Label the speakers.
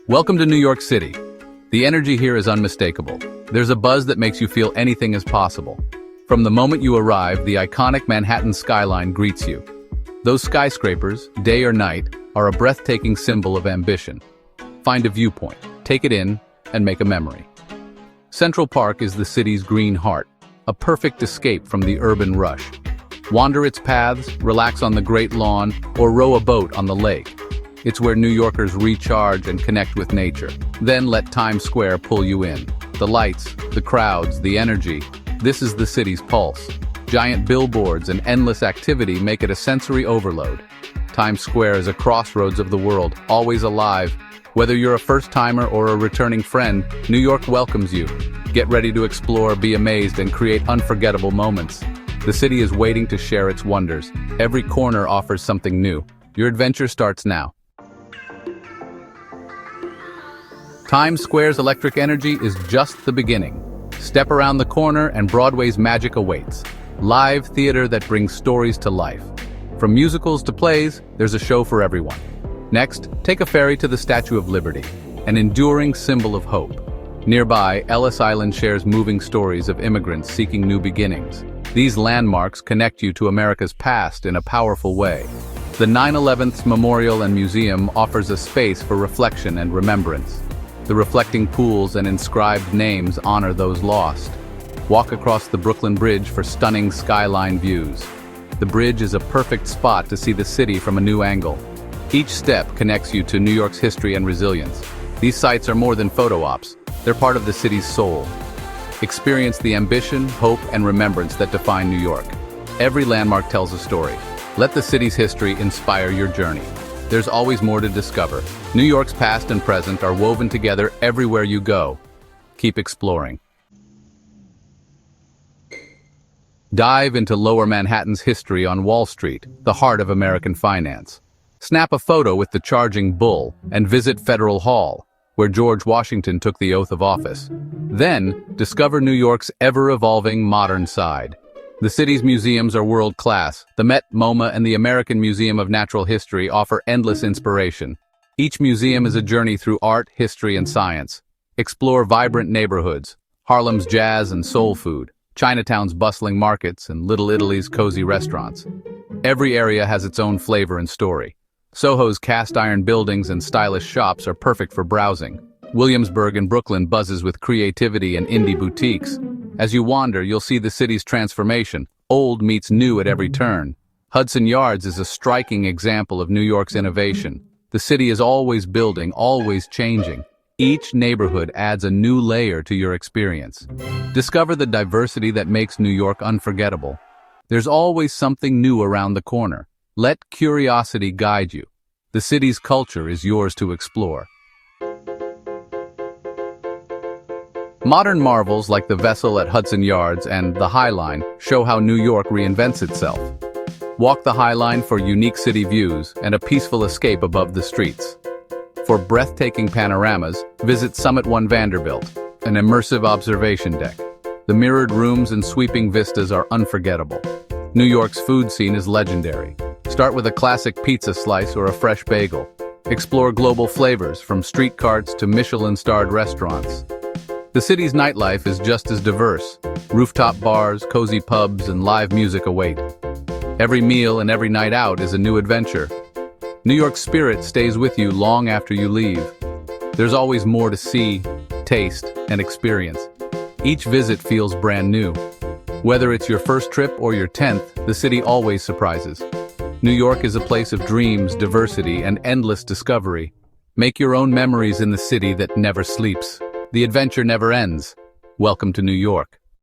Speaker 1: Welcome to New York City. The energy here is unmistakable. There's a buzz that makes you feel anything is possible. From the moment you arrive, the iconic Manhattan skyline greets you. Those skyscrapers, day or night, are a breathtaking symbol of ambition. Find a viewpoint, take it in, and make a memory. Central Park is the city's green heart, a perfect escape from the urban rush. Wander its paths, relax on the Great Lawn, or row a boat on the lake. It's where New Yorkers recharge and connect with nature. Then let Times Square pull you in. The lights, the crowds, the energy. This is the city's pulse. Giant billboards and endless activity make it a sensory overload. Times Square is a crossroads of the world, always alive. Whether you're a first-timer or a returning friend, New York welcomes you. Get ready to explore, be amazed, and create unforgettable moments. The city is waiting to share its wonders. Every corner offers something new. Your adventure starts now. Times Square's electric energy is just the beginning. Step around the corner and Broadway's magic awaits. Live theater that brings stories to life. From musicals to plays, there's a show for everyone. Next, take a ferry to the Statue of Liberty, an enduring symbol of hope. Nearby, Ellis Island shares moving stories of immigrants seeking new beginnings. These landmarks connect you to America's past in a powerful way. The 9/11 Memorial and Museum offers a space for reflection and remembrance. The reflecting pools and inscribed names honor those lost. Walk across the Brooklyn Bridge for stunning skyline views. The bridge is a perfect spot to see the city from a new angle. Each step connects you to New York's history and resilience. These sites are more than photo ops. They're part of the city's soul. Experience the ambition, hope, and remembrance that define New York. Every landmark tells a story. Let the city's history inspire your journey. There's always more to discover. New York's past and present are woven together everywhere you go. Keep exploring. Dive into Lower Manhattan's history on Wall Street, the heart of American finance. Snap a photo with the Charging Bull and visit Federal Hall, where George Washington took the oath of office. Then, discover New York's ever-evolving modern side. The city's museums are world-class. The Met, MoMA, and the American Museum of Natural History offer endless inspiration. Each museum is a journey through art, history, and science. Explore vibrant neighborhoods, Harlem's jazz and soul food, Chinatown's bustling markets, and Little Italy's cozy restaurants. Every area has its own flavor and story. SoHo's cast-iron buildings and stylish shops are perfect for browsing. Williamsburg in Brooklyn buzzes with creativity and indie boutiques. As you wander, you'll see the city's transformation. Old meets new at every turn. Hudson Yards is a striking example of New York's innovation. The city is always building, always changing. Each neighborhood adds a new layer to your experience. Discover the diversity that makes New York unforgettable. There's always something new around the corner. Let curiosity guide you. The city's culture is yours to explore. Modern marvels like the vessel at Hudson Yards and the High Line show how New York reinvents itself. Walk the High Line for unique city views and a peaceful escape above the streets. For breathtaking panoramas, visit Summit One Vanderbilt, an immersive observation deck. The mirrored rooms and sweeping vistas are unforgettable. New York's food scene is legendary. Start with a classic pizza slice or a fresh bagel. Explore global flavors from street carts to Michelin-starred restaurants. The city's nightlife is just as diverse. Rooftop bars, cozy pubs, and live music await. Every meal and every night out is a new adventure. New York's spirit stays with you long after you leave. There's always more to see, taste, and experience. Each visit feels brand new. Whether it's your first trip or your 10th, the city always surprises. New York is a place of dreams, diversity, and endless discovery. Make your own memories in the city that never sleeps. The adventure never ends. Welcome to New York.